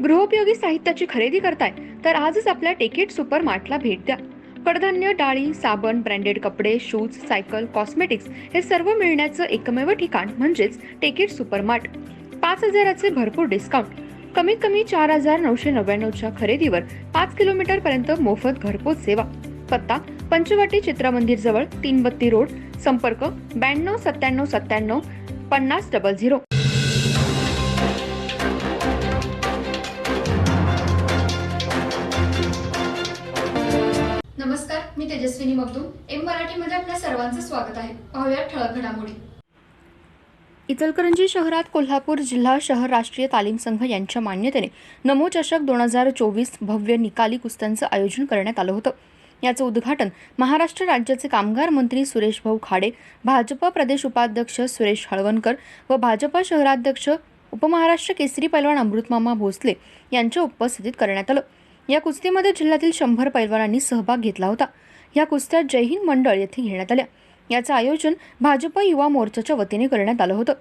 गृहोपयोगी साहित्याची खरेदी करताय तर आजच आपल्या टेकेट सुपर मार्टला भेट द्या. कडधान्य, डाळी, साबण, ब्रँडेड कपडे, शूज, सायकल, कॉस्मेटिक्स हे सर्व मिळण्याचं एकमेव ठिकाण म्हणजेच टेकेट सुपर मार्ट. 5,000चे भरपूर डिस्काउंट. कमीत कमी 4,999च्या खरेदीवर 5 किलोमीटर पर्यंत मोफत घरपोच सेवा. पत्ता पंचवटी चित्रमंदिर जवळ, 332 रोड. संपर्क 92 97 97 5000. नमस्कार, मी तेजस्विनी मगदूम. एम मराठीमध्ये आपल्या सर्वांचं स्वागत आहे. पाहूया ठळक घडामोडी. इचलकरंजी शहरात कोल्हापूर जिल्हा शहर राष्ट्रीय तालीम संघ यांच्या मान्यतेने नमो चषक 2024 भव्य निकाली कुस्त्यांचं आयोजन करण्यात आलं होतं. याचं उद्घाटन महाराष्ट्र राज्याचे कामगार मंत्री सुरेश भाऊ खाडे, भाजप प्रदेश उपाध्यक्ष सुरेश हळवणकर व भाजप शहराध्यक्ष उपमहाराष्ट्र केसरी पैलवान अमृतमामा भोसले यांच्या उपस्थितीत करण्यात आलं. या कुस्तीमध्ये जिल्ह्यातील 100 पैलवानांनी सहभाग घेतला होता. या कुस्त्या जय हिंद मंडळ येथे घेण्यात आल्या. याचं आयोजन भाजप युवा मोर्चाच्या वतीने करण्यात आलं होतं.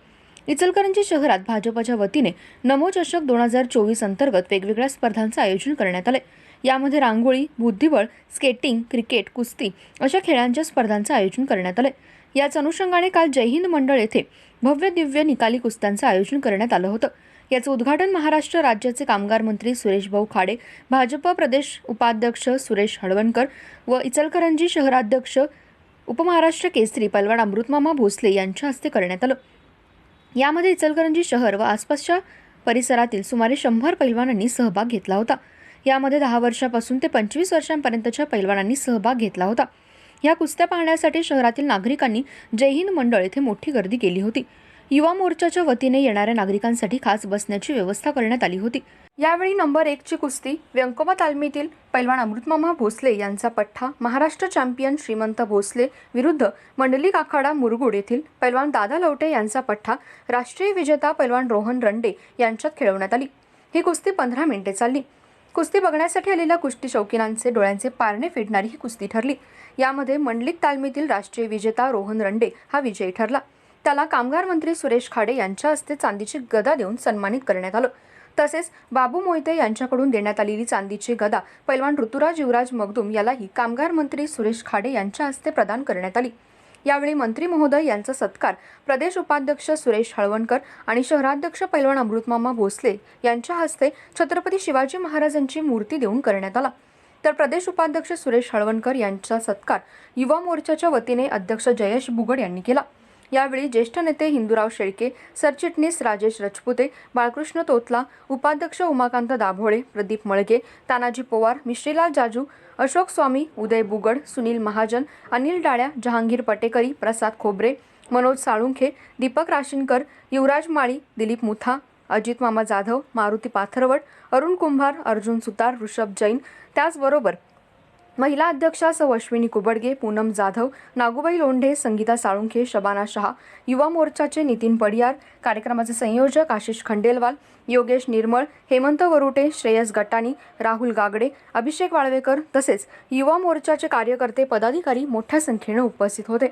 इचलकरंजी शहरात भाजपच्या वतीने नमो चषक 2024 अंतर्गत वेगवेगळ्या स्पर्धांचं आयोजन करण्यात आलंय. यामध्ये रांगोळी, बुद्धिबळ, स्केटिंग, क्रिकेट, कुस्ती अशा खेळांच्या स्पर्धांचं आयोजन करण्यात आलंय. याच अनुषंगाने काल जय हिंद मंडळ येथे भव्य दिव्य निकाली कुस्त्यांचं आयोजन करण्यात आलं होतं. याचं उद्घाटन महाराष्ट्र राज्याचे कामगार मंत्री सुरेश भाऊ खाडे, भाजप प्रदेश उपाध्यक्ष सुरेश हळवणकर व इचलकरंजी शहराध्यक्ष उपमहाराष्ट्र केसरी पैलवान अमृतमामा भोसले यांच्या हस्ते करण्यात आलं. यामध्ये इचलकरंजी शहर व आसपासच्या परिसरातील सुमारे 100 पैलवानांनी सहभाग घेतला होता. यामध्ये 10 वर्षापासून ते 25 वर्षांपर्यंतच्या पैलवानांनी सहभाग घेतला होता. या कुस्त्या पाहण्यासाठी शहरातील नागरिकांनी जय हिंद मंडळ येथे मोठी गर्दी केली होती. युवा मोर्चाच्या वतीने येणाऱ्या नागरिकांसाठी खास बसण्याची व्यवस्था करण्यात आली होती. यावेळी नंबर 1 ची कुस्ती व्यंकोबा तालमीतील पैलवान अमृतमामा भोसले यांचा पठ्ठा महाराष्ट्र चॅम्पियन श्रीमंत भोसले विरुद्ध मंडलिक आखाडा मुरगुड येथील पैलवान दादा लवटे यांचा पठ्ठा राष्ट्रीय विजेता पैलवान रोहन रंडे यांच्यात खेळवण्यात आली. ही कुस्ती 15 मिनिटे चालली. कुस्ती बघण्यासाठी आलेल्या कुस्ती शौकीनांचे डोळ्यांचे पारणे फेडणारी ही कुस्ती ठरली. यामध्ये मंडलिक तालमीतील राष्ट्रीय विजेता रोहन रंडे हा विजयी ठरला. त्याला कामगार मंत्री सुरेश खाडे यांच्या हस्ते चांदीची गदा देऊन सन्मानित करण्यात आलं. तसेच बाबू मोहिते यांच्याकडून देण्यात आलेली चांदीची गदा पैलवान ऋतुराज युवराज मगदूम यालाही कामगार मंत्री सुरेश खाडे यांच्या हस्ते प्रदान करण्यात आली. यावेळी मंत्री महोदय यांचा सत्कार प्रदेश उपाध्यक्ष सुरेश हळवणकर आणि शहराध्यक्ष पैलवान अमृतमामा भोसले यांच्या हस्ते छत्रपती शिवाजी महाराजांची मूर्ती देऊन करण्यात आला. तर प्रदेश उपाध्यक्ष सुरेश हळवणकर यांचा सत्कार युवा मोर्चाच्या वतीने अध्यक्ष जयेश बुगड यांनी केला. यावेळी ज्येष्ठ नेते हिंदूराव शेळके, सरचिटणीस राजेश रजपुते, बाळकृष्ण तोतला, उपाध्यक्ष उमाकांत दाभोळे, प्रदीप मळगे, तानाजी पवार, मिश्रीलाल जाजू, अशोक स्वामी, उदय बुगड, सुनील महाजन, अनिल डाळ्या, जहांगीर पटेकरी, प्रसाद खोबरे, मनोज साळुंखे, दीपक राशीनकर, युवराज माळी, दिलीप मुथा, अजित मामा जाधव, मारुती पाथरवट, अरुण कुंभार, अर्जुन सुतार, ऋषभ जैन, त्याचबरोबर महिला अध्यक्षा सौ अश्विनी कुबडगे, पूनम जाधव, नागूबाई लोंढे, संगीता साळुंखे, शबाना शहा, युवा मोर्चाचे नितीन पडियार, कार्यक्रमाचे संयोजक आशिष खंडेलवाल, योगेश निर्मळ, हेमंत वरुटे, श्रेयस गटाणी, राहुल गागडे, अभिषेक वाळवेकर तसेच युवा मोर्चाचे कार्यकर्ते पदाधिकारी मोठ्या संख्येने उपस्थित होते.